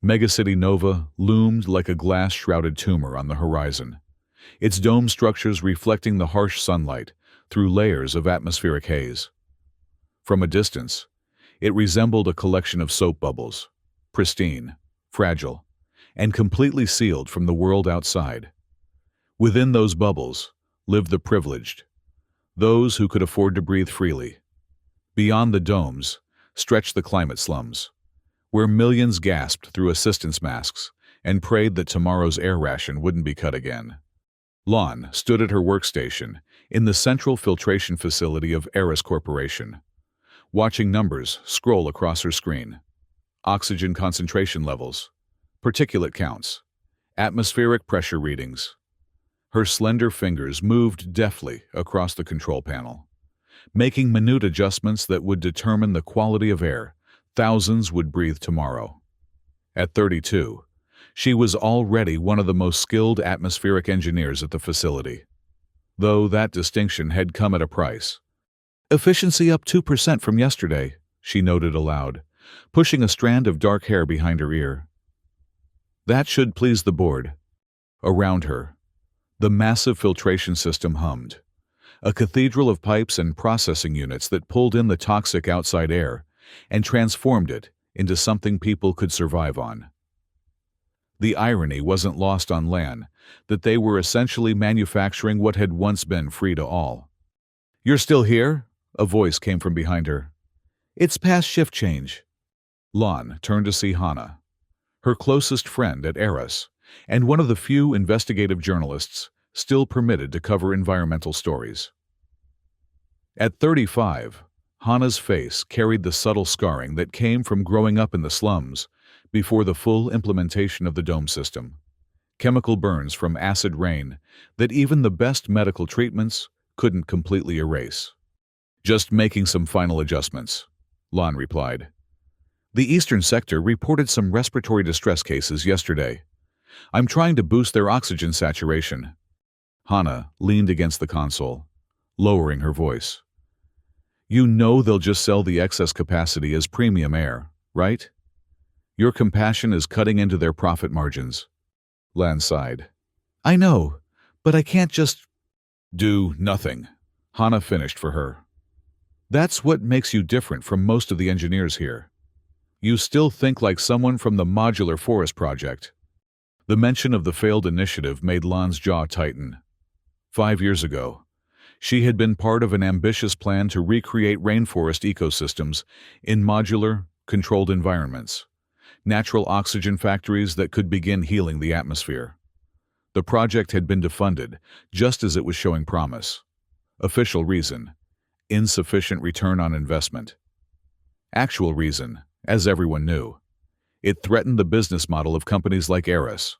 Megacity Nova loomed like a glass-shrouded tumor on the horizon, its dome structures reflecting the harsh sunlight through layers of atmospheric haze. From a distance, it resembled a collection of soap bubbles, pristine, fragile, and completely sealed from the world outside. Within those bubbles lived the privileged, those who could afford to breathe freely. Beyond the domes stretched the climate slums, where millions gasped through assistance masks and prayed that tomorrow's air ration wouldn't be cut again. Lon stood at her workstation in the central filtration facility of Eris Corporation, watching numbers scroll across her screen. Oxygen concentration levels, particulate counts, atmospheric pressure readings. Her slender fingers moved deftly across the control panel, making minute adjustments that would determine the quality of air thousands would breathe tomorrow. At 32, she was already one of the most skilled atmospheric engineers at the facility, though that distinction had come at a price. Efficiency up 2% from yesterday, she noted aloud, pushing a strand of dark hair behind her ear. That should please the board. Around her, the massive filtration system hummed, a cathedral of pipes and processing units that pulled in the toxic outside air and transformed it into something people could survive on. The irony wasn't lost on Lan that they were essentially manufacturing what had once been free to all. "You're still here?" a voice came from behind her. "It's past shift change." Lan turned to see Hana, her closest friend at Eris, and one of the few investigative journalists still permitted to cover environmental stories. At 35, Hana's face carried the subtle scarring that came from growing up in the slums before the full implementation of the dome system. Chemical burns from acid rain that even the best medical treatments couldn't completely erase. "Just making some final adjustments," Lan replied. "The eastern sector reported some respiratory distress cases yesterday. I'm trying to boost their oxygen saturation." Hana leaned against the console, lowering her voice. "You know they'll just sell the excess capacity as premium air, right? Your compassion is cutting into their profit margins." Lan sighed. "I know, but I can't just do nothing," Hana finished for her. "That's what makes you different from most of the engineers here. You still think like someone from the Modular Forest Project." The mention of the failed initiative made Lan's jaw tighten. 5 years ago, she had been part of an ambitious plan to recreate rainforest ecosystems in modular, controlled environments, natural oxygen factories that could begin healing the atmosphere. The project had been defunded just as it was showing promise. Official reason: insufficient return on investment. Actual reason, as everyone knew: it threatened the business model of companies like Eris.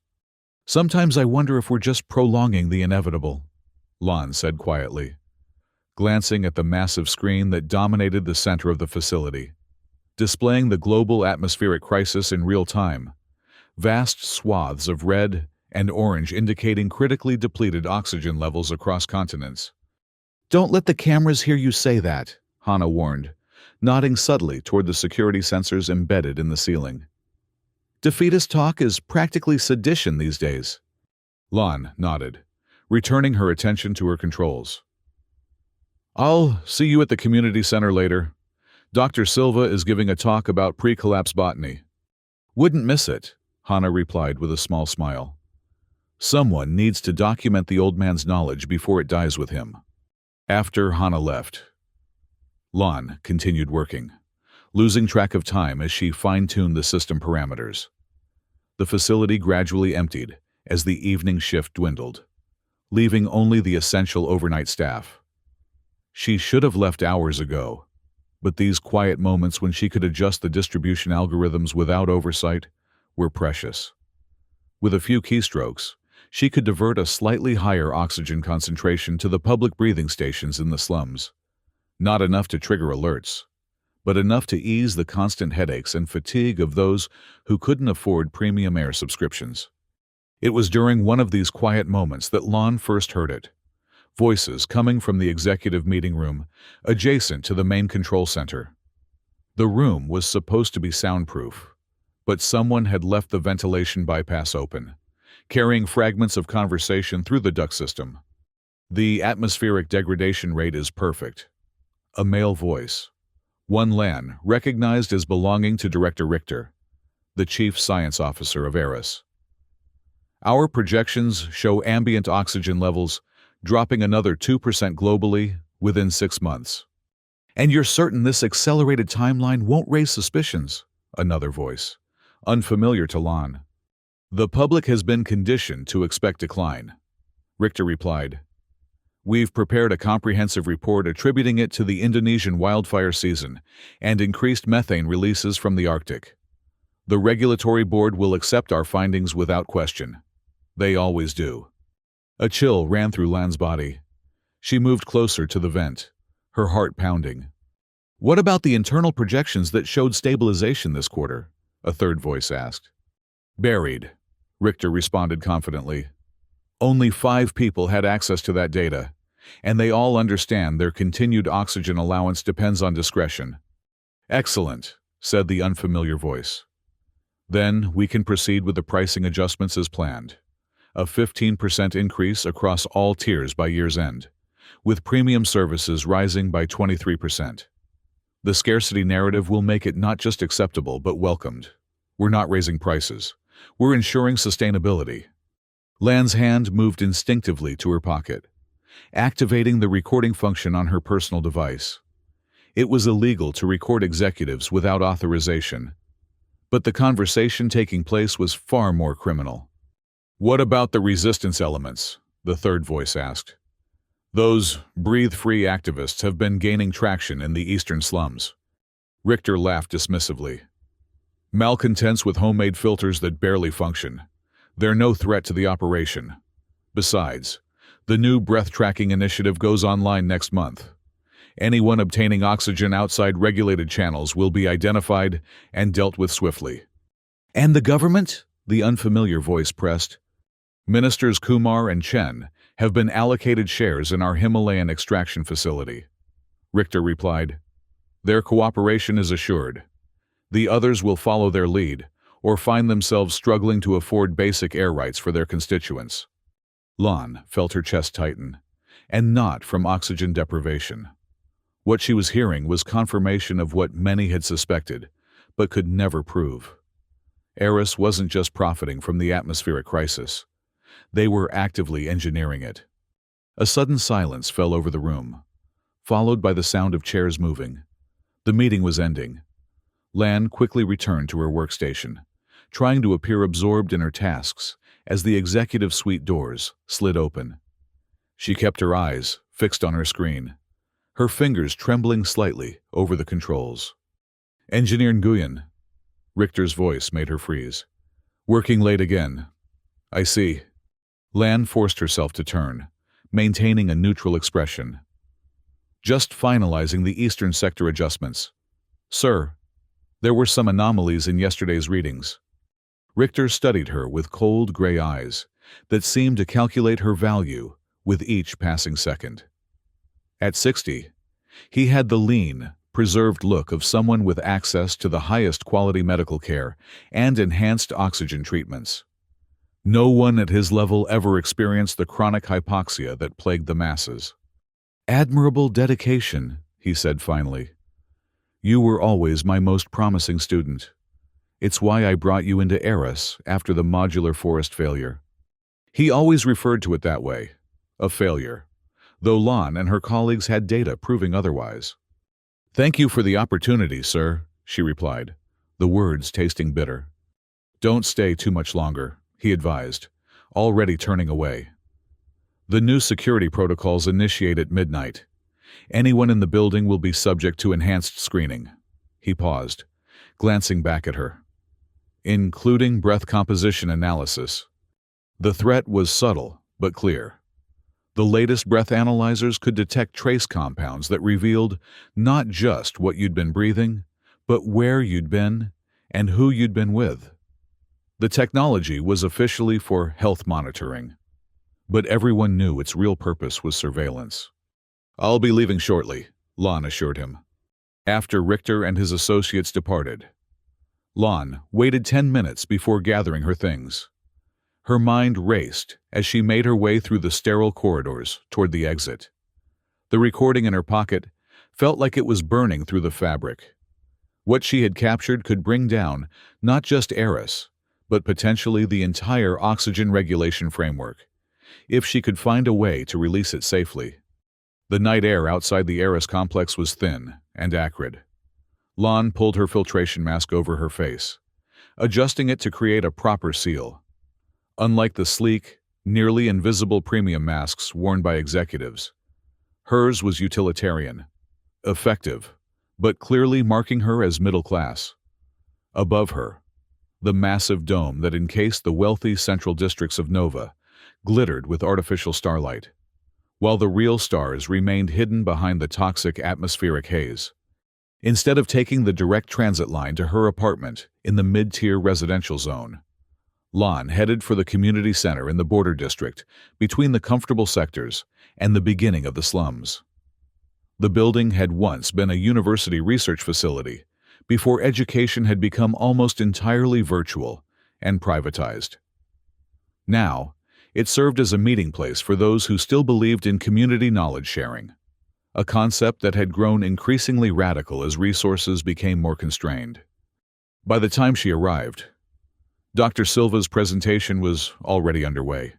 "Sometimes I wonder if we're just prolonging the inevitable," Lan said quietly, glancing at the massive screen that dominated the center of the facility, displaying the global atmospheric crisis in real time, vast swaths of red and orange indicating critically depleted oxygen levels across continents. "Don't let the cameras hear you say that," Hana warned, nodding subtly toward the security sensors embedded in the ceiling. "Defeatist talk is practically sedition these days." Lan nodded, returning her attention to her controls. "I'll see you at the community center later. Dr. Silva is giving a talk about pre-collapse botany." "Wouldn't miss it," Hana replied with a small smile. "Someone needs to document the old man's knowledge before it dies with him." After Hana left, Lan continued working, losing track of time as she fine-tuned the system parameters. The facility gradually emptied as the evening shift dwindled, leaving only the essential overnight staff. She should have left hours ago, but these quiet moments when she could adjust the distribution algorithms without oversight were precious. With a few keystrokes, she could divert a slightly higher oxygen concentration to the public breathing stations in the slums. Not enough to trigger alerts, but enough to ease the constant headaches and fatigue of those who couldn't afford premium air subscriptions. It was during one of these quiet moments that Lan first heard it. Voices coming from the executive meeting room, adjacent to the main control center. The room was supposed to be soundproof, but someone had left the ventilation bypass open, carrying fragments of conversation through the duct system. The atmospheric degradation rate is perfect. A male voice. One Lan, recognized as belonging to Director Richter, the chief science officer of Eris. Our projections show ambient oxygen levels dropping another 2% globally within 6 months. And you're certain this accelerated timeline won't raise suspicions? Another voice, unfamiliar to Lan. The public has been conditioned to expect decline. Richter replied. We've prepared a comprehensive report attributing it to the Indonesian wildfire season and increased methane releases from the Arctic. The regulatory board will accept our findings without question. They always do. A chill ran through Lan's body. She moved closer to the vent, her heart pounding. What about the internal projections that showed stabilization this quarter? A third voice asked. Buried, Richter responded confidently. Only 5 people had access to that data, and they all understand their continued oxygen allowance depends on discretion. Excellent, said the unfamiliar voice. Then we can proceed with the pricing adjustments as planned. A 15% increase across all tiers by year's end, with premium services rising by 23%. The scarcity narrative will make it not just acceptable but welcomed. We're not raising prices. We're ensuring sustainability. Lan's hand moved instinctively to her pocket, activating the recording function on her personal device. It was illegal to record executives without authorization, but the conversation taking place was far more criminal. What about the resistance elements? The third voice asked. Those breathe-free activists have been gaining traction in the eastern slums. Richter laughed dismissively. Malcontents with homemade filters that barely function. They're no threat to the operation. Besides, the new breath-tracking initiative goes online next month. Anyone obtaining oxygen outside regulated channels will be identified and dealt with swiftly. And the government? The unfamiliar voice pressed. Ministers Kumar and Chen have been allocated shares in our Himalayan extraction facility. Richter replied. Their cooperation is assured. The others will follow their lead, or find themselves struggling to afford basic air rights for their constituents. Lan felt her chest tighten, and not from oxygen deprivation. What she was hearing was confirmation of what many had suspected, but could never prove. Eris wasn't just profiting from the atmospheric crisis. They were actively engineering it. A sudden silence fell over the room, followed by the sound of chairs moving. The meeting was ending. Lan quickly returned to her workstation, trying to appear absorbed in her tasks as the executive suite doors slid open. She kept her eyes fixed on her screen, her fingers trembling slightly over the controls. Engineer Nguyen. Richter's voice made her freeze. Working late again. I see. Lan forced herself to turn, maintaining a neutral expression. Just finalizing the Eastern Sector adjustments. Sir, there were some anomalies in yesterday's readings. Richter studied her with cold gray eyes that seemed to calculate her value with each passing second. At 60, he had the lean, preserved look of someone with access to the highest quality medical care and enhanced oxygen treatments. No one at his level ever experienced the chronic hypoxia that plagued the masses. Admirable dedication, he said finally. You were always my most promising student. It's why I brought you into Eris after the modular forest failure. He always referred to it that way, a failure, though Lan and her colleagues had data proving otherwise. Thank you for the opportunity, sir, she replied, the words tasting bitter. Don't stay too much longer, he advised, already turning away. The new security protocols initiate at midnight. Anyone in the building will be subject to enhanced screening. He paused, glancing back at her. Including breath composition analysis. The threat was subtle, but clear. The latest breath analyzers could detect trace compounds that revealed not just what you'd been breathing, but where you'd been and who you'd been with. The technology was officially for health monitoring, but everyone knew its real purpose was surveillance. I'll be leaving shortly, Lan assured him, after Richter and his associates departed. Lon waited 10 minutes before gathering her things. Her mind raced as she made her way through the sterile corridors toward the exit. The recording in her pocket felt like it was burning through the fabric. What she had captured could bring down not just Eris, but potentially the entire oxygen regulation framework, if she could find a way to release it safely. The night air outside the Eris complex was thin and acrid. Lon pulled her filtration mask over her face, adjusting it to create a proper seal. Unlike the sleek, nearly invisible premium masks worn by executives, hers was utilitarian, effective, but clearly marking her as middle class. Above her, the massive dome that encased the wealthy central districts of Nova glittered with artificial starlight, while the real stars remained hidden behind the toxic atmospheric haze. Instead of taking the direct transit line to her apartment in the mid-tier residential zone, Lon headed for the community center in the border district between the comfortable sectors and the beginning of the slums. The building had once been a university research facility before education had become almost entirely virtual and privatized. Now, it served as a meeting place for those who still believed in community knowledge sharing, a concept that had grown increasingly radical as resources became more constrained. By the time she arrived, Dr. Silva's presentation was already underway.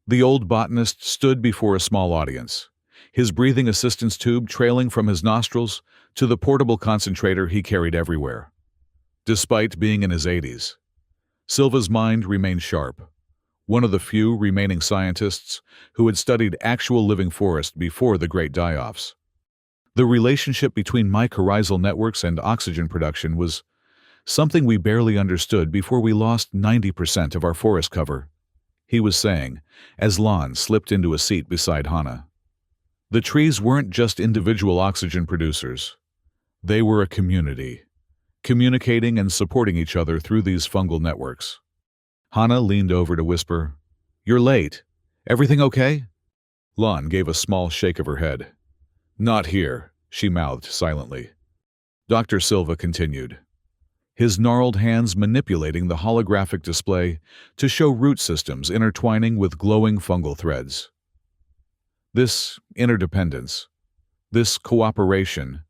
The old botanist stood before a small audience, his breathing assistance tube trailing from his nostrils to the portable concentrator he carried everywhere. Despite being in his 80s, Silva's mind remained sharp, one of the few remaining scientists who had studied actual living forest before the great die-offs. The relationship between mycorrhizal networks and oxygen production was something we barely understood before we lost 90% of our forest cover, he was saying, as Lon slipped into a seat beside Hannah. The trees weren't just individual oxygen producers. They were a community, communicating and supporting each other through these fungal networks. Hannah leaned over to whisper, "You're late. Everything okay?" Lon gave a small shake of her head. "Not here," she mouthed silently. Dr. Silva continued, his gnarled hands manipulating the holographic display to show root systems intertwining with glowing fungal threads. This interdependence, this cooperation,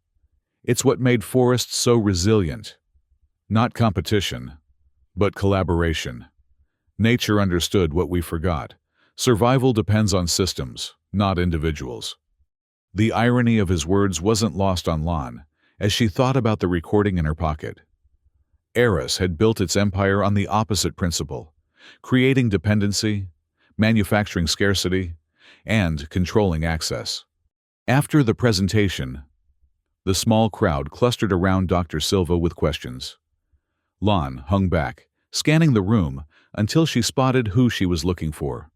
it's what made forests so resilient. Not competition, but collaboration. Nature understood what we forgot. Survival depends on systems, not individuals. The irony of his words wasn't lost on Lon as she thought about the recording in her pocket. Eris had built its empire on the opposite principle, creating dependency, manufacturing scarcity, and controlling access. After the presentation, the small crowd clustered around Dr. Silva with questions. Lon hung back, scanning the room until she spotted who she was looking for.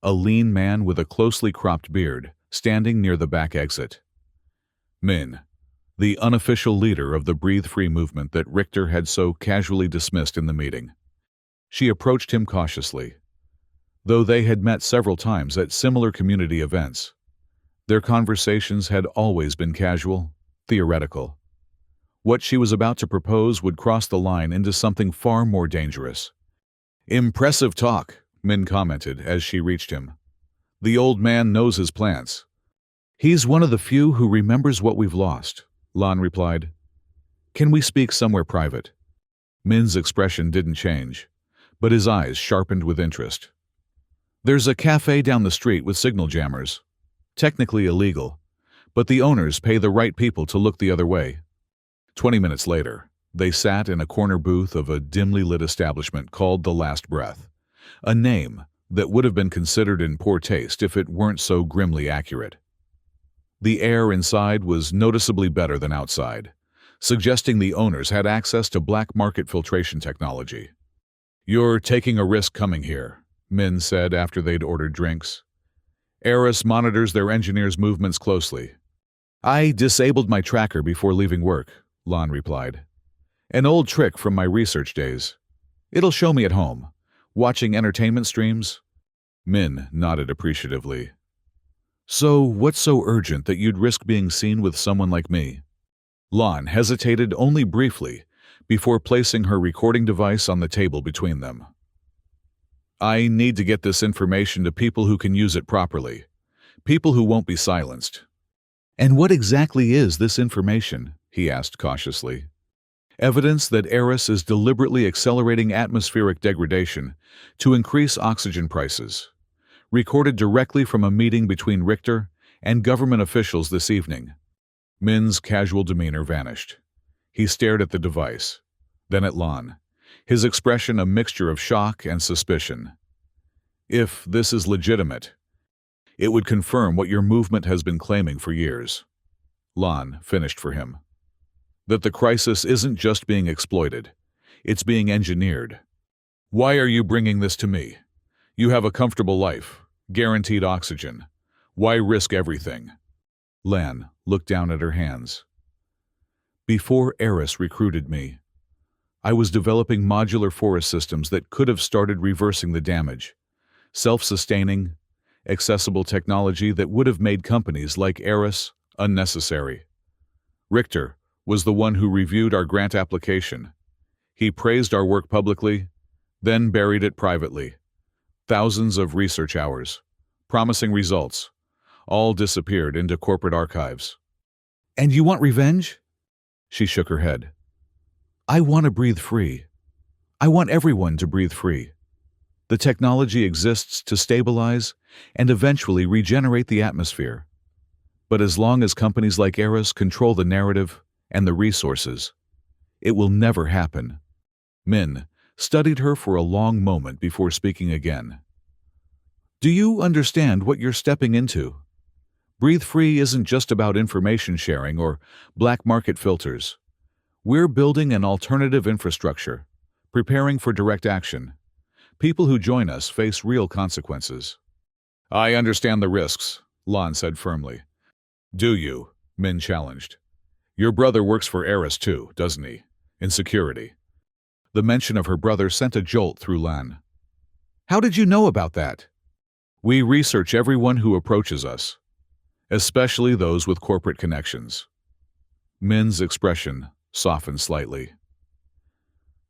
A lean man with a closely cropped beard, standing near the back exit. Min, the unofficial leader of the Breathe Free movement that Richter had so casually dismissed in the meeting. She approached him cautiously. Though they had met several times at similar community events, their conversations had always been casual, theoretical. What she was about to propose would cross the line into something far more dangerous. "Impressive talk," Min commented as she reached him. "The old man knows his plants." "He's one of the few who remembers what we've lost," Lon replied. "Can we speak somewhere private?" Min's expression didn't change, but his eyes sharpened with interest. "There's a cafe down the street with signal jammers. Technically illegal, but the owners pay the right people to look the other way." 20 minutes later, they sat in a corner booth of a dimly lit establishment called The Last Breath, a name that would have been considered in poor taste if it weren't so grimly accurate. The air inside was noticeably better than outside, suggesting the owners had access to black market filtration technology. "You're taking a risk coming here," Min said after they'd ordered drinks. "Eris monitors their engineers' movements closely." "I disabled my tracker before leaving work," Lon replied. "An old trick from my research days. It'll show me at home, watching entertainment streams." Min nodded appreciatively. "So what's so urgent that you'd risk being seen with someone like me?" Lon hesitated only briefly before placing her recording device on the table between them. I need to get this information to people who can use it properly, people who won't be silenced. And what exactly is this information? He asked cautiously. Evidence that Eris is deliberately accelerating atmospheric degradation to increase oxygen prices, recorded directly from a meeting between Richter and government officials this evening. Min's casual demeanor vanished. He stared at the device, then at Lon, his expression a mixture of shock and suspicion. If this is legitimate, it would confirm what your movement has been claiming for years. Lon finished for him. That the crisis isn't just being exploited, it's being engineered. Why are you bringing this to me? You have a comfortable life, guaranteed oxygen. Why risk everything? Lan looked down at her hands. Before Eris recruited me, I was developing modular forest systems that could have started reversing the damage. Self-sustaining, accessible technology that would have made companies like Eris unnecessary. Richter was the one who reviewed our grant application. He praised our work publicly, then buried it privately. Thousands of research hours, promising results, all disappeared into corporate archives. And you want revenge? She shook her head. I want to breathe free. I want everyone to breathe free. The technology exists to stabilize and eventually regenerate the atmosphere. But as long as companies like Eris control the narrative and the resources, it will never happen. Min studied her for a long moment before speaking again. Do you understand what you're stepping into? Breathe Free isn't just about information sharing or black market filters. We're building an alternative infrastructure, preparing for direct action. People who join us face real consequences. I understand the risks, Lon said firmly. Do you? Min challenged. Your brother works for Eris too, doesn't he? In security. The mention of her brother sent a jolt through Lan. How did you know about that? We research everyone who approaches us, especially those with corporate connections. Min's expression softened slightly.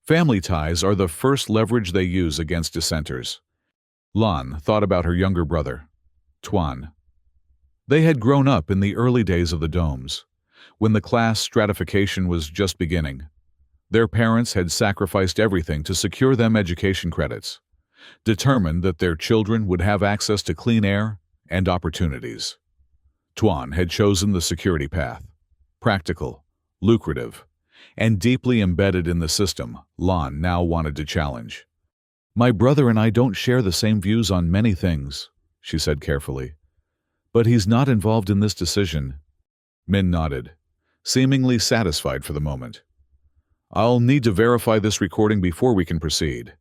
Family ties are the first leverage they use against dissenters. Lan thought about her younger brother, Tuan. They had grown up in the early days of the domes, when the class stratification was just beginning. Their parents had sacrificed everything to secure them education credits, determined that their children would have access to clean air and opportunities. Tuan had chosen the security path, practical, lucrative, and deeply embedded in the system Lan now wanted to challenge. My brother and I don't share the same views on many things, she said carefully. But he's not involved in this decision. Min nodded, seemingly satisfied for the moment. I'll need to verify this recording before we can proceed,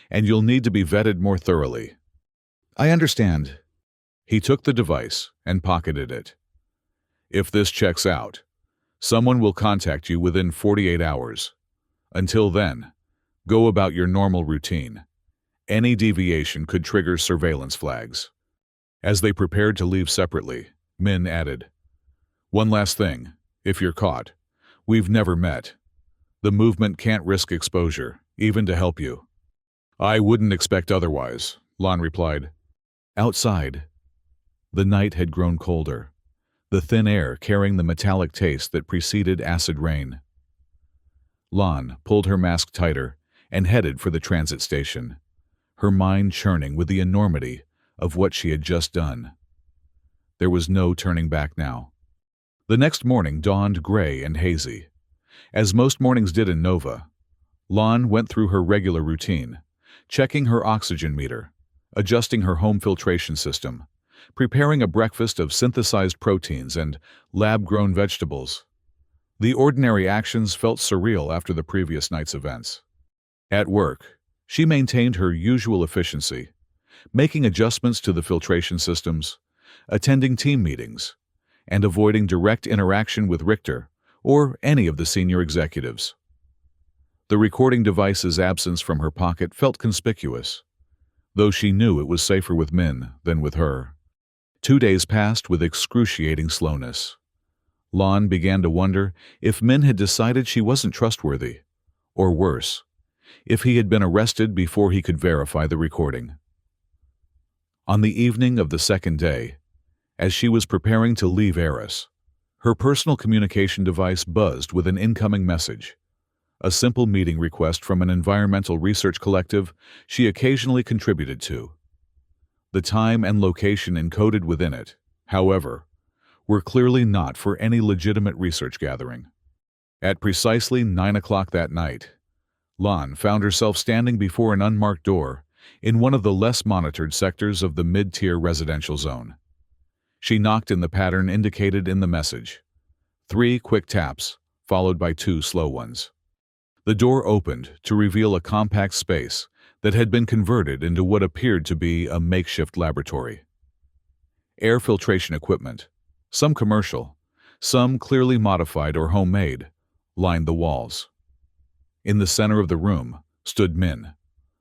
and you'll need to be vetted more thoroughly. I understand. He took the device and pocketed it. If this checks out, someone will contact you within 48 hours. Until then, go about your normal routine. Any deviation could trigger surveillance flags. As they prepared to leave separately, Min added, One last thing, if you're caught, we've never met. The movement can't risk exposure, even to help you. I wouldn't expect otherwise, Lon replied. Outside, the night had grown colder, the thin air carrying the metallic taste that preceded acid rain. Lon pulled her mask tighter and headed for the transit station, her mind churning with the enormity of what she had just done. There was no turning back now. The next morning dawned gray and hazy. As most mornings did in Nova, Lon went through her regular routine, checking her oxygen meter, adjusting her home filtration system, preparing a breakfast of synthesized proteins and lab-grown vegetables. The ordinary actions felt surreal after the previous night's events. At work, she maintained her usual efficiency, making adjustments to the filtration systems, attending team meetings, and avoiding direct interaction with Richter or any of the senior executives. The recording device's absence from her pocket felt conspicuous, though she knew it was safer with Min than with her. 2 days passed with excruciating slowness. Lon began to wonder if Min had decided she wasn't trustworthy, or worse, if he had been arrested before he could verify the recording. On the evening of the second day, as she was preparing to leave Eris, her personal communication device buzzed with an incoming message, a simple meeting request from an environmental research collective she occasionally contributed to. The time and location encoded within it, however, were clearly not for any legitimate research gathering. At precisely 9 o'clock that night, Lan found herself standing before an unmarked door in one of the less monitored sectors of the mid-tier residential zone. She knocked in the pattern indicated in the message. 3 quick taps, followed by 2 slow ones. The door opened to reveal a compact space that had been converted into what appeared to be a makeshift laboratory. Air filtration equipment, some commercial, some clearly modified or homemade, lined the walls. In the center of the room stood Min,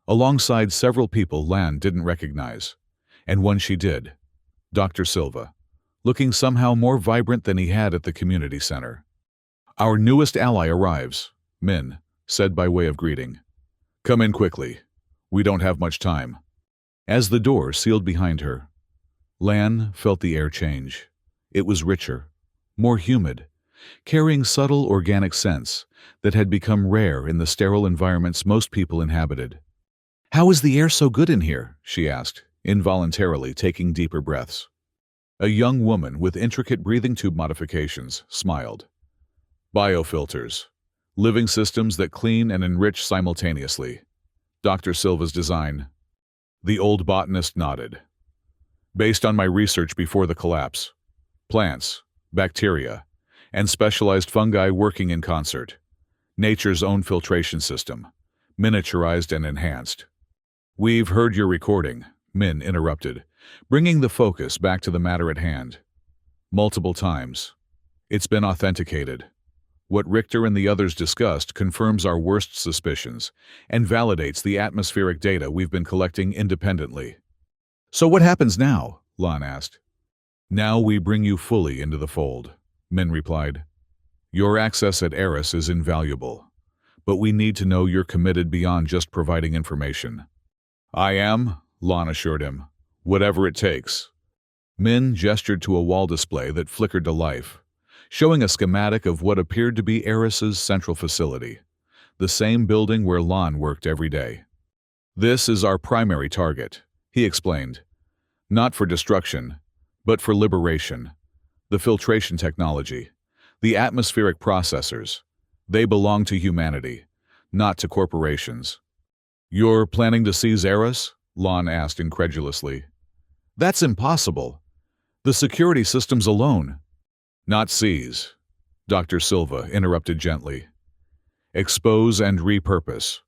alongside several people Lan didn't recognize, and one she did, Dr. Silva, looking somehow more vibrant than he had at the community center. "Our newest ally arrives," Min said by way of greeting. "Come in quickly. We don't have much time." As the door sealed behind her, Lan felt the air change. It was richer, more humid, carrying subtle organic scents that had become rare in the sterile environments most people inhabited. "How is the air so good in here?" she asked, involuntarily taking deeper breaths. A young woman with intricate breathing tube modifications smiled. "Biofilters, living systems that clean and enrich simultaneously. Dr. Silva's design." The old botanist nodded. "Based on my research before the collapse, plants, bacteria, and specialized fungi working in concert. Nature's own filtration system, miniaturized and enhanced." "We've heard your recording," Min interrupted, bringing the focus back to the matter at hand. "Multiple times. It's been authenticated. What Richter and the others discussed confirms our worst suspicions and validates the atmospheric data we've been collecting independently." "So what happens now?" Lan asked. "Now we bring you fully into the fold," Min replied. "Your access at Eris is invaluable, but we need to know you're committed beyond just providing information." "I am," Lan assured him. "Whatever it takes." Min gestured to a wall display that flickered to life, showing a schematic of what appeared to be Eris's central facility, the same building where Lan worked every day. "This is our primary target," he explained. "Not for destruction, but for liberation. The filtration technology, the atmospheric processors, they belong to humanity, not to corporations." "You're planning to seize Eris?" Lan asked incredulously. "That's impossible. The security systems alone—" "Not seize," Dr. Silva interrupted gently. "Expose and repurpose.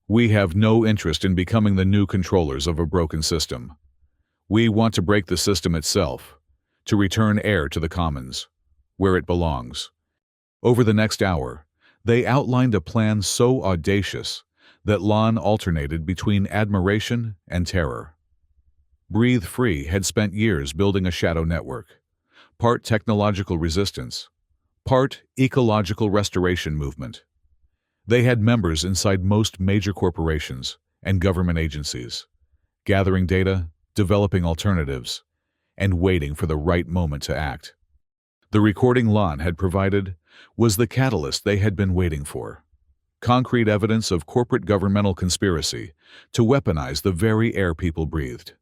We have no interest in becoming the new controllers of a broken system. We want to break the system itself, to return air to the commons, where it belongs." Over the next hour, they outlined a plan so audacious that Lan alternated between admiration and terror. Breathe Free had spent years building a shadow network, part technological resistance, part ecological restoration movement. They had members inside most major corporations and government agencies, gathering data, developing alternatives, and waiting for the right moment to act. The recording Lan had provided was the catalyst they had been waiting for. Concrete evidence of corporate governmental conspiracy to weaponize the very air people breathed.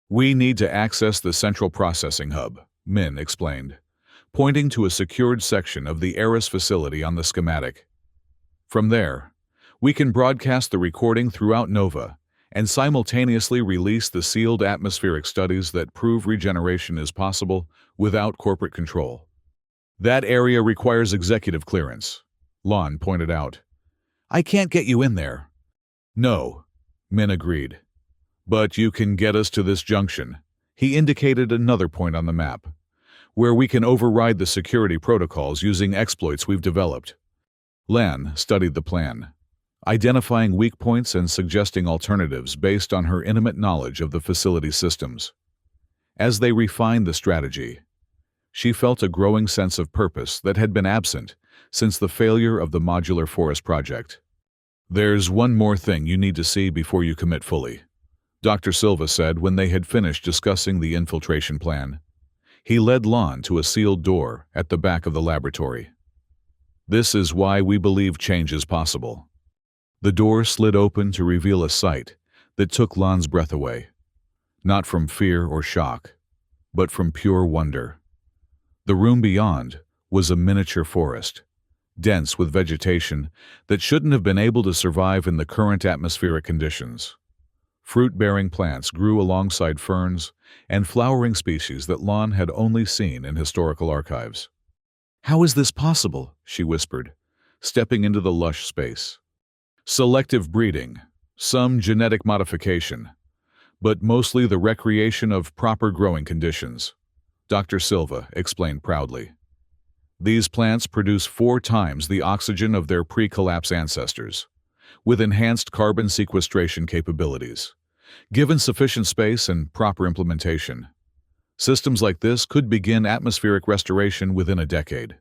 "We need to access the central processing hub," Min explained, pointing to a secured section of the Eris facility on the schematic. "From there, we can broadcast the recording throughout Nova and simultaneously release the sealed atmospheric studies that prove regeneration is possible without corporate control." "That area requires executive clearance," Lan pointed out. "I can't get you in there." "No," Min agreed. "But you can get us to this junction." He indicated another point on the map, "where we can override the security protocols using exploits we've developed." Lan studied the plan, identifying weak points and suggesting alternatives based on her intimate knowledge of the facility's systems. As they refined the strategy, she felt a growing sense of purpose that had been absent since the failure of the modular forest project. There's one more thing you need to see before you commit fully, Dr. Silva said when they had finished discussing the infiltration plan. He led Lon to a sealed door at the back of the laboratory. This is why we believe change is possible. The door slid open to reveal a sight that took Lon's breath away, not from fear or shock, but from pure wonder. The room beyond was a miniature forest, dense with vegetation that shouldn't have been able to survive in the current atmospheric conditions. Fruit-bearing plants grew alongside ferns and flowering species that Lon had only seen in historical archives. "How is this possible?" she whispered, stepping into the lush space. "Selective breeding, some genetic modification, but mostly the recreation of proper growing conditions," Dr. Silva explained proudly. "These plants produce 4 times the oxygen of their pre-collapse ancestors, with enhanced carbon sequestration capabilities. Given sufficient space and proper implementation, systems like this could begin atmospheric restoration within a decade."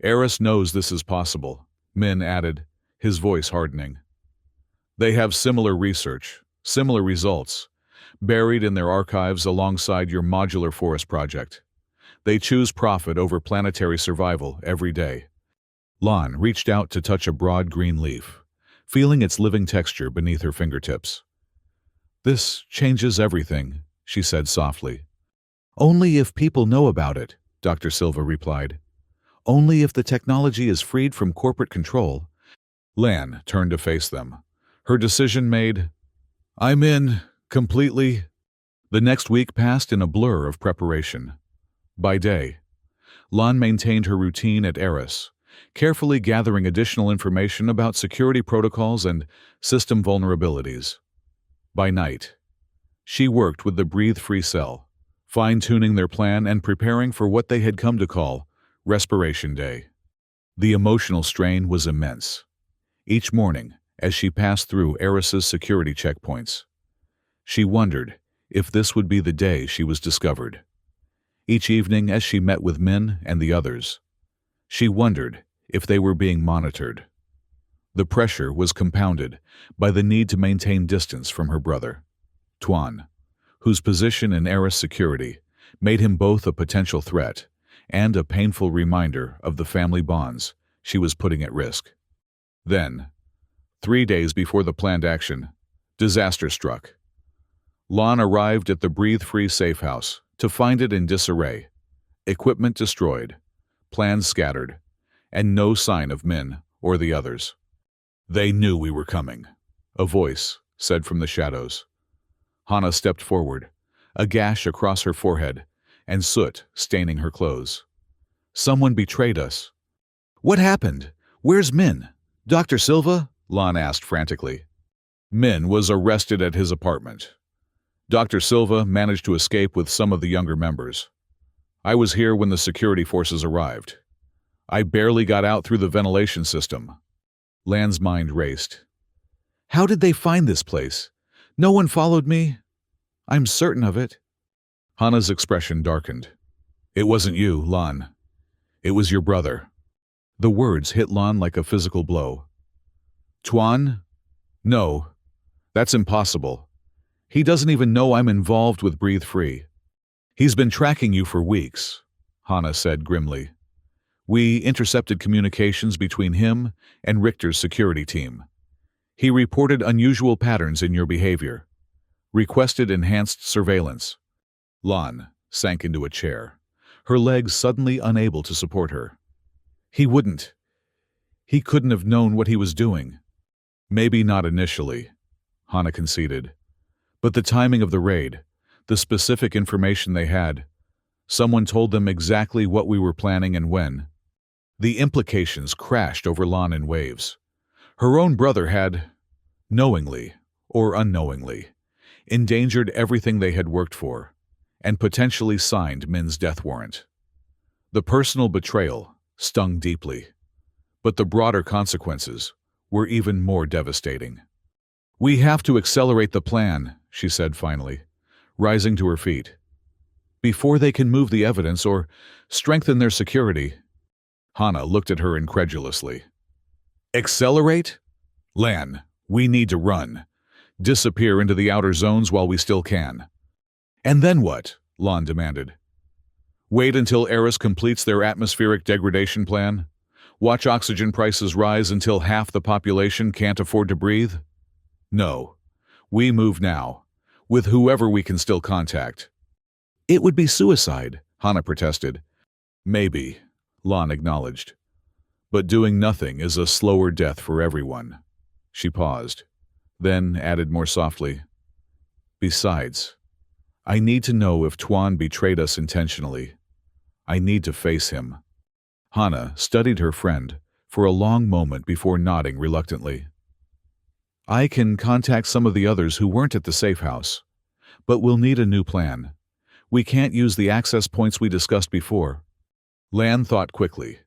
"Eris knows this is possible," Min added, his voice hardening. "They have similar research, similar results, buried in their archives alongside your modular forest project. They choose profit over planetary survival every day." Lon reached out to touch a broad green leaf, feeling its living texture beneath her fingertips. "This changes everything," she said softly. "Only if people know about it," Dr. Silva replied. "Only if the technology is freed from corporate control." Lan turned to face them, her decision made. "I'm in, completely." The next week passed in a blur of preparation. By day, Lan maintained her routine at Eris, carefully gathering additional information about security protocols and system vulnerabilities. By night, she worked with the breathe-free cell, fine-tuning their plan and preparing for what they had come to call Respiration Day. The emotional strain was immense. Each morning, as she passed through Eris's security checkpoints, she wondered if this would be the day she was discovered. Each evening, as she met with Min and the others, she wondered if they were being monitored. The pressure was compounded by the need to maintain distance from her brother, Tuan, whose position in Eris security made him both a potential threat and a painful reminder of the family bonds she was putting at risk. Then, 3 days before the planned action, disaster struck. Lon arrived at the breathe-free safe house to find it in disarray, equipment destroyed, plans scattered, and no sign of Min or the others. "They knew we were coming," a voice said from the shadows. Hana stepped forward, a gash across her forehead and soot staining her clothes. "Someone betrayed us." "What happened? Where's Min? Dr. Silva?" Lon asked frantically. "Min was arrested at his apartment. Dr. Silva managed to escape with some of the younger members. I was here when the security forces arrived. I barely got out through the ventilation system." Lan's mind raced. "How did they find this place? No one followed me? I'm certain of it." Hana's expression darkened. "It wasn't you, Lan. It was your brother." The words hit Lan like a physical blow. "Tuan? No, that's impossible. He doesn't even know I'm involved with Breathe Free. He's been tracking you for weeks," Hana said grimly. "We intercepted communications between him and Richter's security team. He reported unusual patterns in your behavior, requested enhanced surveillance." Lan sank into a chair, her legs suddenly unable to support her. He couldn't have known what he was doing." "Maybe not initially," Hana conceded. "But the timing of the raid, the specific information they had, someone told them exactly what we were planning and when." The implications crashed over Lan in waves. Her own brother had, knowingly or unknowingly, endangered everything they had worked for, and potentially signed Min's death warrant. The personal betrayal stung deeply, but the broader consequences were even more devastating. "We have to accelerate the plan," she said finally, rising to her feet, "before they can move the evidence or strengthen their security." Hana looked at her incredulously. "Accelerate? Lan, we need to run. Disappear into the outer zones while we still can. And then what? Lan demanded. Wait until Eris completes their atmospheric degradation plan? Watch oxygen prices rise until half the population can't afford to breathe? No. We move now, with whoever we can still contact. It would be suicide, Hana protested. Maybe, Lan acknowledged. But doing nothing is a slower death for everyone. She paused, then added more softly. Besides, I need to know if Tuan betrayed us intentionally. I need to face him. Hana studied her friend for a long moment before nodding reluctantly. I can contact some of the others who weren't at the safe house, but we'll need a new plan. We can't use the access points we discussed before. Lan thought quickly,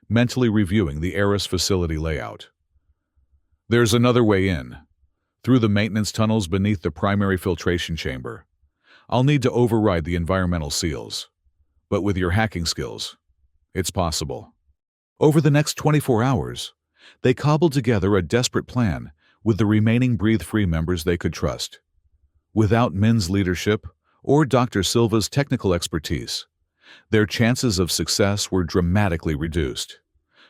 mentally reviewing the Eris facility layout. There's another way in, through the maintenance tunnels beneath the primary filtration chamber. I'll need to override the environmental seals, but with your hacking skills, it's possible. Over the next 24 hours, they cobbled together a desperate plan with the remaining breathe-free members they could trust. Without Min's leadership or Dr. Silva's technical expertise, their chances of success were dramatically reduced.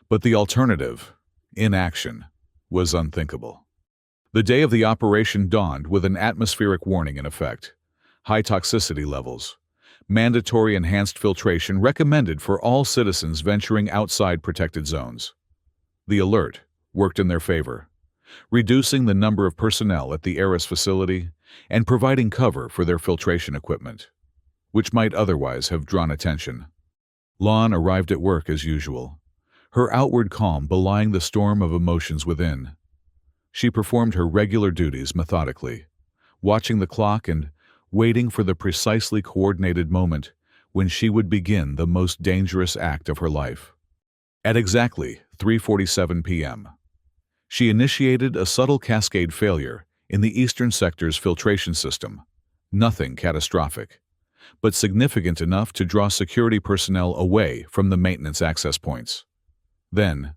But the alternative, inaction, was unthinkable. The day of the operation dawned with an atmospheric warning in effect. High toxicity levels. Mandatory enhanced filtration recommended for all citizens venturing outside protected zones. The alert worked in their favor, reducing the number of personnel at the Eris facility and providing cover for their filtration equipment, which might otherwise have drawn attention. Lan arrived at work as usual, her outward calm belying the storm of emotions within. She performed her regular duties methodically, watching the clock and waiting for the precisely coordinated moment when she would begin the most dangerous act of her life. At exactly 3:47 p.m., she initiated a subtle cascade failure in the eastern sector's filtration system. Nothing catastrophic, but significant enough to draw security personnel away from the maintenance access points. Then,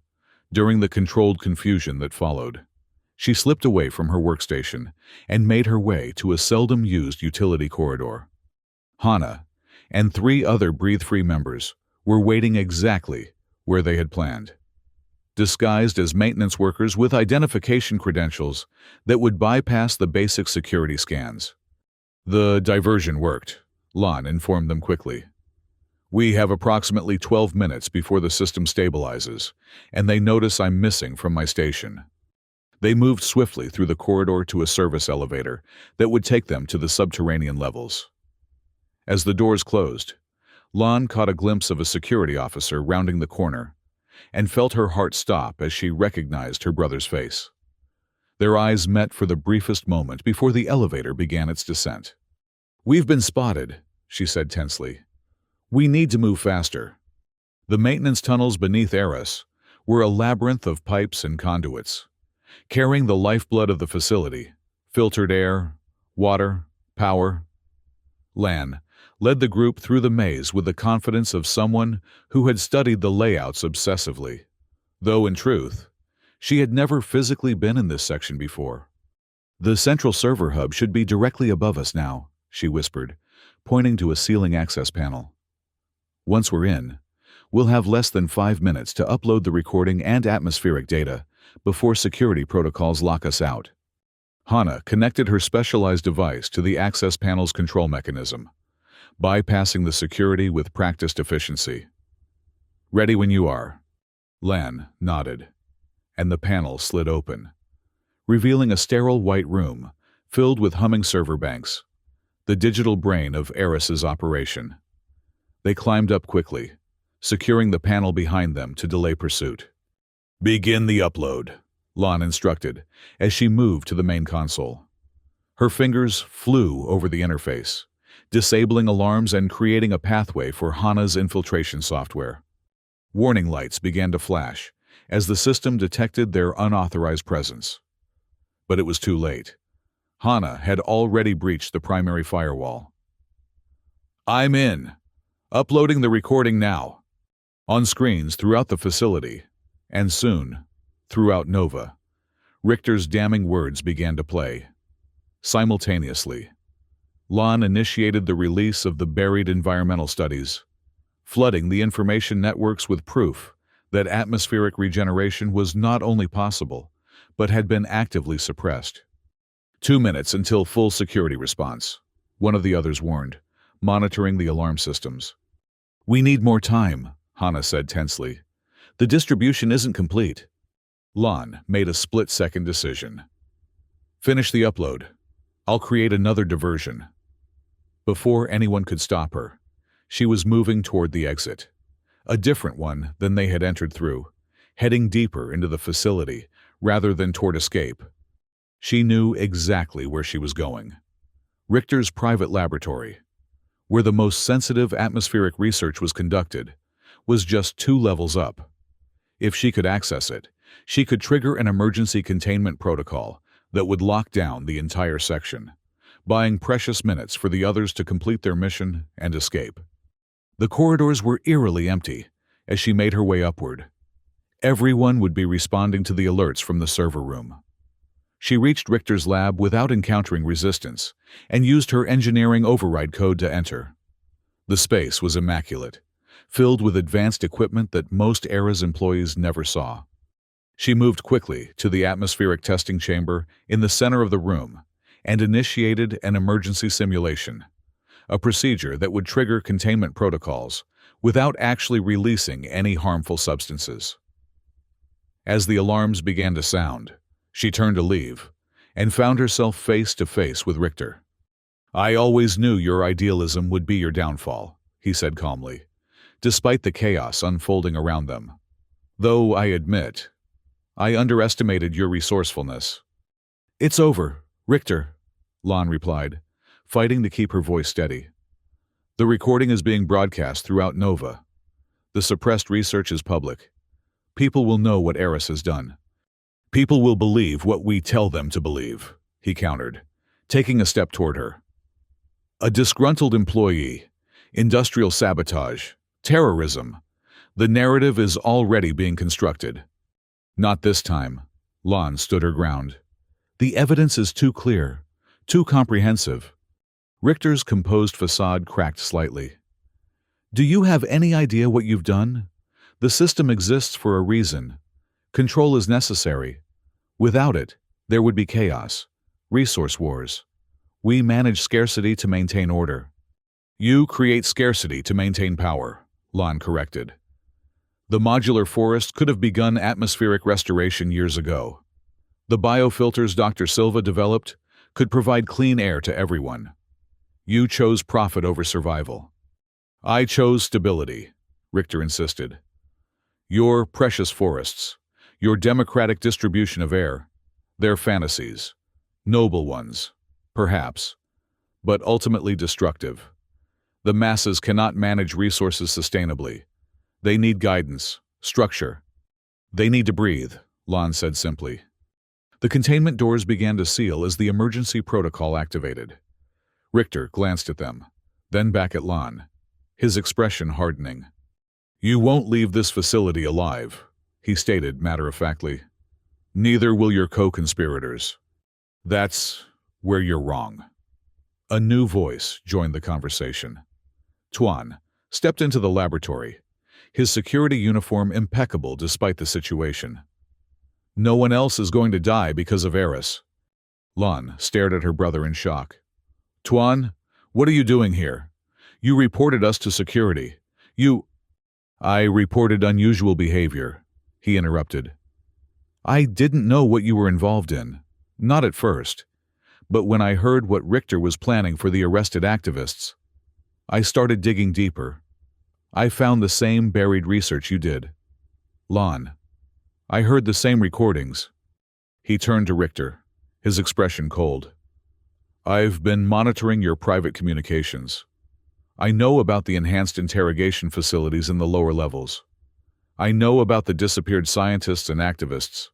during the controlled confusion that followed, she slipped away from her workstation and made her way to a seldom-used utility corridor. Hana and 3 other breathe-free members were waiting exactly where they had planned, disguised as maintenance workers with identification credentials that would bypass the basic security scans. The diversion worked, Lan informed them quickly. We have approximately 12 minutes before the system stabilizes, and they notice I'm missing from my station. They moved swiftly through the corridor to a service elevator that would take them to the subterranean levels. As the doors closed, Lan caught a glimpse of a security officer rounding the corner and felt her heart stop as she recognized her brother's face. Their eyes met for the briefest moment before the elevator began its descent. We've been spotted, she said tensely. We need to move faster. The maintenance tunnels beneath Eris were a labyrinth of pipes and conduits, carrying the lifeblood of the facility, filtered air, water, power. Lan led the group through the maze with the confidence of someone who had studied the layouts obsessively, though in truth, she had never physically been in this section before. The central server hub should be directly above us now, she whispered, pointing to a ceiling access panel. Once we're in, we'll have less than 5 minutes to upload the recording and atmospheric data before security protocols lock us out. Hana connected her specialized device to the access panel's control mechanism, bypassing the security with practiced efficiency. Ready when you are. Lan nodded, and the panel slid open, revealing a sterile white room filled with humming server banks, the digital brain of Eris's operation. They climbed up quickly, securing the panel behind them to delay pursuit. Begin the upload, Lan instructed as she moved to the main console. Her fingers flew over the interface, disabling alarms and creating a pathway for Hana's infiltration software. Warning lights began to flash as the system detected their unauthorized presence. But it was too late. Hana had already breached the primary firewall. I'm in. Uploading the recording now. On screens throughout the facility, and soon, throughout Nova, Richter's damning words began to play. Simultaneously, Lon initiated the release of the buried environmental studies, flooding the information networks with proof that atmospheric regeneration was not only possible, but had been actively suppressed. 2 minutes until full security response, one of the others warned, monitoring the alarm systems. We need more time, Hannah said tensely. The distribution isn't complete. Lon made a split-second decision. Finish the upload. I'll create another diversion. Before anyone could stop her, she was moving toward the exit, a different one than they had entered through, heading deeper into the facility rather than toward escape. She knew exactly where she was going. Richter's private laboratory, where the most sensitive atmospheric research was conducted, was just 2 levels up. If she could access it, she could trigger an emergency containment protocol that would lock down the entire section, buying precious minutes for the others to complete their mission and escape. The corridors were eerily empty as she made her way upward. Everyone would be responding to the alerts from the server room. She reached Richter's lab without encountering resistance and used her engineering override code to enter. The space was immaculate, filled with advanced equipment that most ERA's employees never saw. She moved quickly to the atmospheric testing chamber in the center of the room and initiated an emergency simulation, a procedure that would trigger containment protocols without actually releasing any harmful substances. As the alarms began to sound, she turned to leave and found herself face to face with Richter. I always knew your idealism would be your downfall, he said calmly, despite the chaos unfolding around them. Though I admit, I underestimated your resourcefulness. It's over, Richter, Lon replied, fighting to keep her voice steady. The recording is being broadcast throughout Nova. The suppressed research is public. People will know what Eris has done. People will believe what we tell them to believe, he countered, taking a step toward her. A disgruntled employee, industrial sabotage, terrorism. The narrative is already being constructed. Not this time, Lon stood her ground. The evidence is too clear, too comprehensive. Richter's composed facade cracked slightly. Do you have any idea what you've done? The system exists for a reason. Control is necessary. Without it, there would be chaos, resource wars. We manage scarcity to maintain order. You create scarcity to maintain power, Lon corrected. The modular forest could have begun atmospheric restoration years ago. The biofilters Dr. Silva developed could provide clean air to everyone. You chose profit over survival. I chose stability, Richter insisted. Your precious forests, your democratic distribution of air, they're fantasies. Noble ones, perhaps, but ultimately destructive. The masses cannot manage resources sustainably. They need guidance, structure. They need to breathe, Lon said simply. The containment doors began to seal as the emergency protocol activated. Richter glanced at them, then back at Lon, his expression hardening. You won't leave this facility alive, he stated matter-of-factly. Neither will your co-conspirators. That's where you're wrong. A new voice joined the conversation. Tuan stepped into the laboratory, his security uniform impeccable despite the situation. No one else is going to die because of Eris. Lon stared at her brother in shock. Tuan, what are you doing here? You reported us to security. I reported unusual behavior, he interrupted. I didn't know what you were involved in, not at first, but when I heard what Richter was planning for the arrested activists, I started digging deeper. I found the same buried research you did. Lon, I heard the same recordings. He turned to Richter, his expression cold. I've been monitoring your private communications. I know about the enhanced interrogation facilities in the lower levels. I know about the disappeared scientists and activists.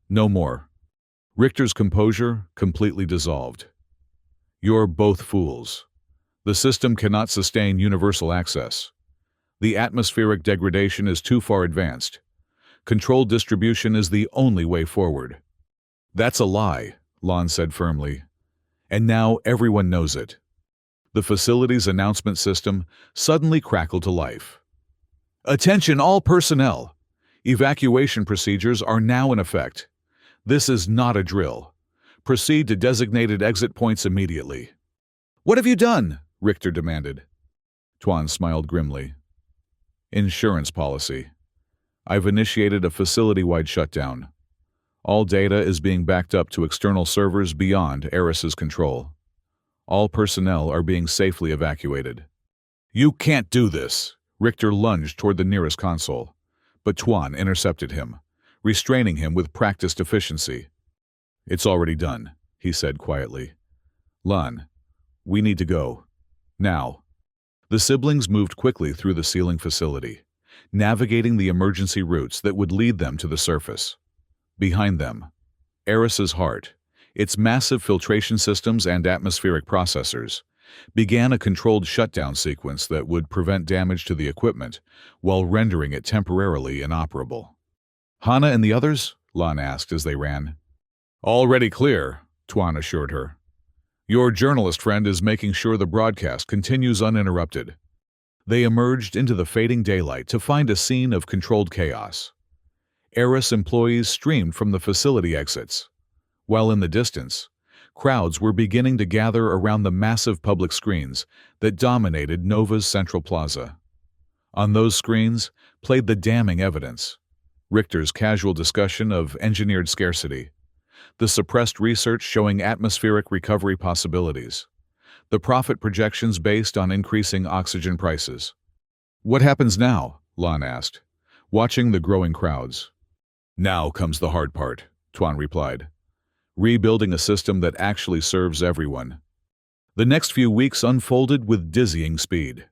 No more. Richter's composure completely dissolved. You're both fools. The system cannot sustain universal access. The atmospheric degradation is too far advanced. Controlled distribution is the only way forward. That's a lie, Lon said firmly. And now everyone knows it. The facility's announcement system suddenly crackled to life. Attention all personnel! Evacuation procedures are now in effect. This is not a drill. Proceed to designated exit points immediately. What have you done? Richter demanded. Tuan smiled grimly. Insurance policy. I've initiated a facility-wide shutdown. All data is being backed up to external servers beyond Eris's control. All personnel are being safely evacuated. You can't do this! Richter lunged toward the nearest console, but Tuan intercepted him, restraining him with practiced efficiency. It's already done, he said quietly. Lon, we need to go. Now. The siblings moved quickly through the sealing facility, navigating the emergency routes that would lead them to the surface. Behind them, Eris's heart, its massive filtration systems and atmospheric processors, began a controlled shutdown sequence that would prevent damage to the equipment while rendering it temporarily inoperable. Hana and the others? Lon asked as they ran. Already clear, Tuan assured her. Your journalist friend is making sure the broadcast continues uninterrupted. They emerged into the fading daylight to find a scene of controlled chaos. Eris employees streamed from the facility exits, while in the distance, crowds were beginning to gather around the massive public screens that dominated Nova's central plaza. On those screens played the damning evidence: Richter's casual discussion of engineered scarcity, the suppressed research showing atmospheric recovery possibilities, the profit projections based on increasing oxygen prices. What happens now? Lon asked, watching the growing crowds. Now comes the hard part, Tuan replied. Rebuilding a system that actually serves everyone. The next few weeks unfolded with dizzying speed.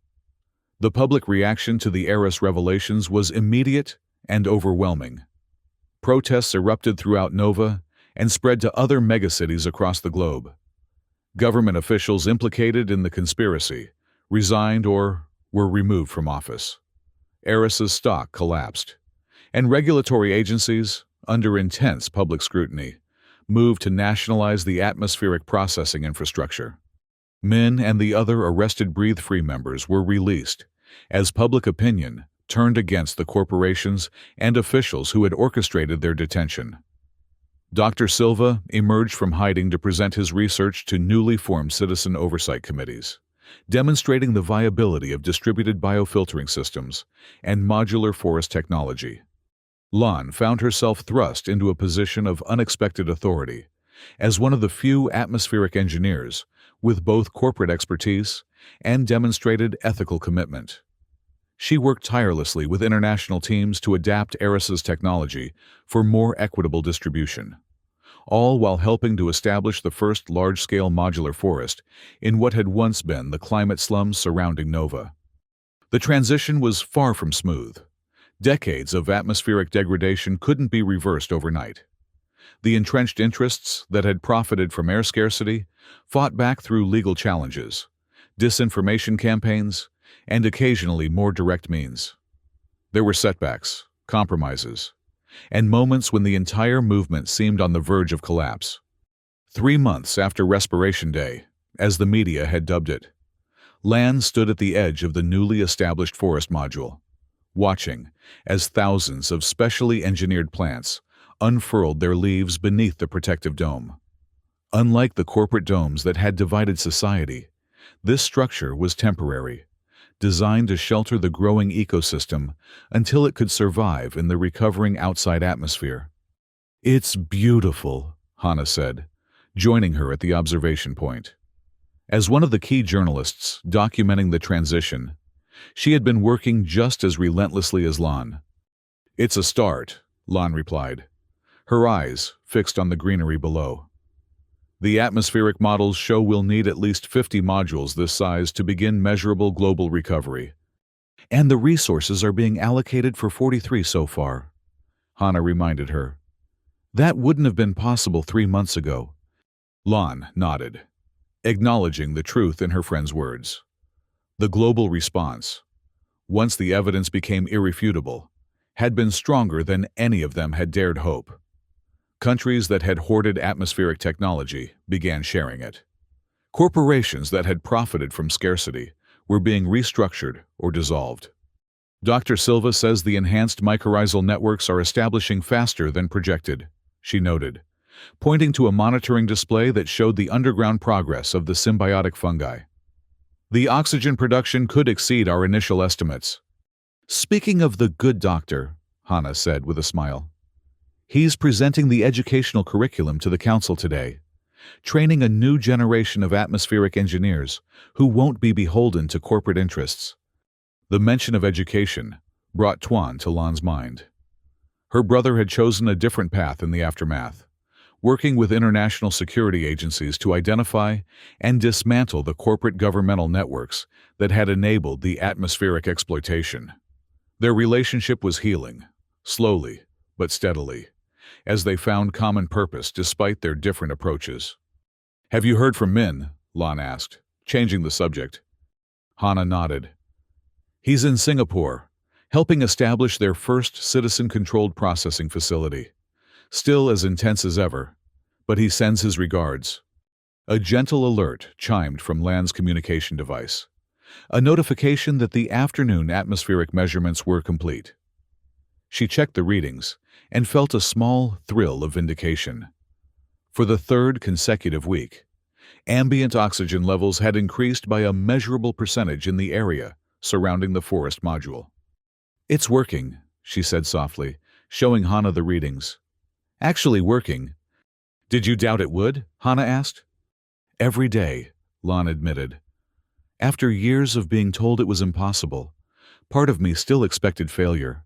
The public reaction to the Eris revelations was immediate and overwhelming. Protests erupted throughout Nova and spread to other megacities across the globe. Government officials implicated in the conspiracy resigned or were removed from office. Eris's stock collapsed, and regulatory agencies, under intense public scrutiny, moved to nationalize the atmospheric processing infrastructure. Min and the other arrested Breathe Free members were released as public opinion turned against the corporations and officials who had orchestrated their detention. Dr. Silva emerged from hiding to present his research to newly formed citizen oversight committees, demonstrating the viability of distributed biofiltering systems and modular forest technology. Lon found herself thrust into a position of unexpected authority as one of the few atmospheric engineers with both corporate expertise and demonstrated ethical commitment. She worked tirelessly with international teams to adapt Eris's technology for more equitable distribution, all while helping to establish the first large-scale modular forest in what had once been the climate slums surrounding Nova. The transition was far from smooth. Decades of atmospheric degradation couldn't be reversed overnight. The entrenched interests that had profited from air scarcity fought back through legal challenges, disinformation campaigns, and occasionally more direct means. There were setbacks, compromises, and moments when the entire movement seemed on the verge of collapse. 3 months after Respiration Day, as the media had dubbed it, Lan stood at the edge of the newly established forest module, watching as thousands of specially engineered plants unfurled their leaves beneath the protective dome. Unlike the corporate domes that had divided society, this structure was temporary, designed to shelter the growing ecosystem until it could survive in the recovering outside atmosphere. It's beautiful, Hana said, joining her at the observation point. As one of the key journalists documenting the transition, she had been working just as relentlessly as Lon. It's a start, Lon replied, her eyes fixed on the greenery below. The atmospheric models show we'll need at least 50 modules this size to begin measurable global recovery. And the resources are being allocated for 43 so far, Hana reminded her. That wouldn't have been possible 3 months ago. Lon nodded, acknowledging the truth in her friend's words. The global response, once the evidence became irrefutable, had been stronger than any of them had dared hope. Countries that had hoarded atmospheric technology began sharing it. Corporations that had profited from scarcity were being restructured or dissolved. Dr. Silva says the enhanced mycorrhizal networks are establishing faster than projected, she noted, pointing to a monitoring display that showed the underground progress of the symbiotic fungi. The oxygen production could exceed our initial estimates. Speaking of the good doctor, Hannah said with a smile, he's presenting the educational curriculum to the council today, training a new generation of atmospheric engineers who won't be beholden to corporate interests. The mention of education brought Tuan to Lan's mind. Her brother had chosen a different path in the aftermath, working with international security agencies to identify and dismantle the corporate governmental networks that had enabled the atmospheric exploitation. Their relationship was healing, slowly but steadily, as they found common purpose despite their different approaches. "Have you heard from Min?" Lan asked, changing the subject. Hannah nodded. "He's in Singapore, helping establish their first citizen-controlled processing facility. Still as intense as ever, but he sends his regards." A gentle alert chimed from Lan's communication device, a notification that the afternoon atmospheric measurements were complete. She checked the readings and felt a small thrill of vindication. For the third consecutive week, ambient oxygen levels had increased by a measurable percentage in the area surrounding the forest module. "It's working," she said softly, showing Hannah the readings. "Actually working." "Did you doubt it would?" Hannah asked. "Every day," Lan admitted. "After years of being told it was impossible, part of me still expected failure."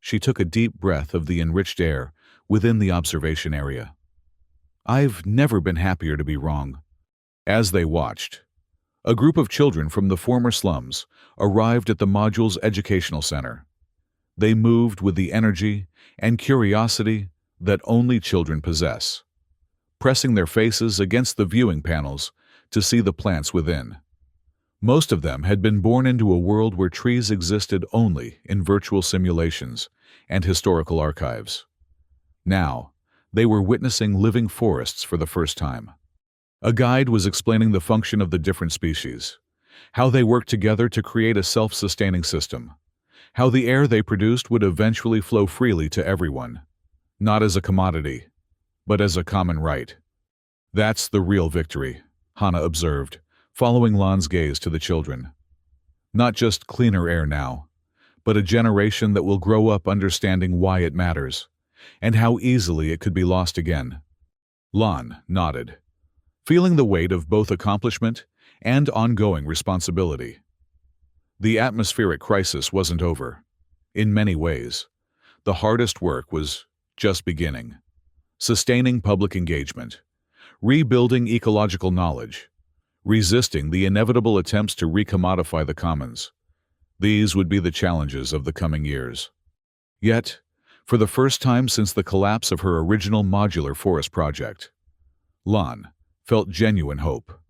She took a deep breath of the enriched air within the observation area. "I've never been happier to be wrong." As they watched, a group of children from the former slums arrived at the module's educational center. They moved with the energy and curiosity that only children possess, pressing their faces against the viewing panels to see the plants within. Most of them had been born into a world where trees existed only in virtual simulations and historical archives. Now, they were witnessing living forests for the first time. A guide was explaining the function of the different species, how they worked together to create a self-sustaining system, how the air they produced would eventually flow freely to everyone, not as a commodity, but as a common right. "That's the real victory," Hannah observed, following Lan's gaze to the children. "Not just cleaner air now, but a generation that will grow up understanding why it matters, and how easily it could be lost again." Lan nodded, feeling the weight of both accomplishment and ongoing responsibility. The atmospheric crisis wasn't over. In many ways, the hardest work was just beginning. Sustaining public engagement, rebuilding ecological knowledge, resisting the inevitable attempts to recommodify the commons. These would be the challenges of the coming years. Yet, for the first time since the collapse of her original modular forest project, Lan felt genuine hope.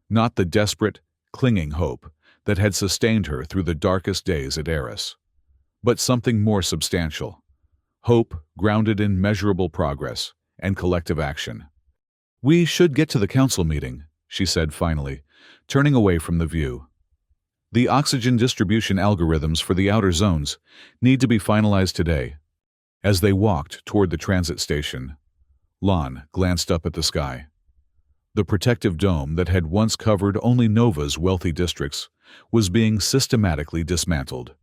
Not the desperate, clinging hope that had sustained her through the darkest days at Eris, but something more substantial. Hope grounded in measurable progress and collective action. "We should get to the council meeting," she said finally, turning away from the view. "The oxygen distribution algorithms for the outer zones need to be finalized today." As they walked toward the transit station, Lan glanced up at the sky. The protective dome that had once covered only Nova's wealthy districts was being systematically dismantled,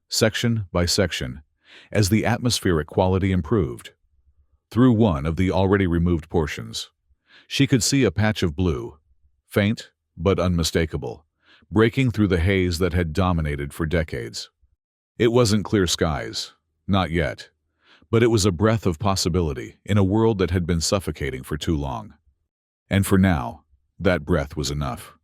section by section, as the atmospheric quality improved. Through one of the already removed portions, she could see a patch of blue, faint but unmistakable, breaking through the haze that had dominated for decades. It wasn't clear skies, not yet, but it was a breath of possibility in a world that had been suffocating for too long. And for now, that breath was enough.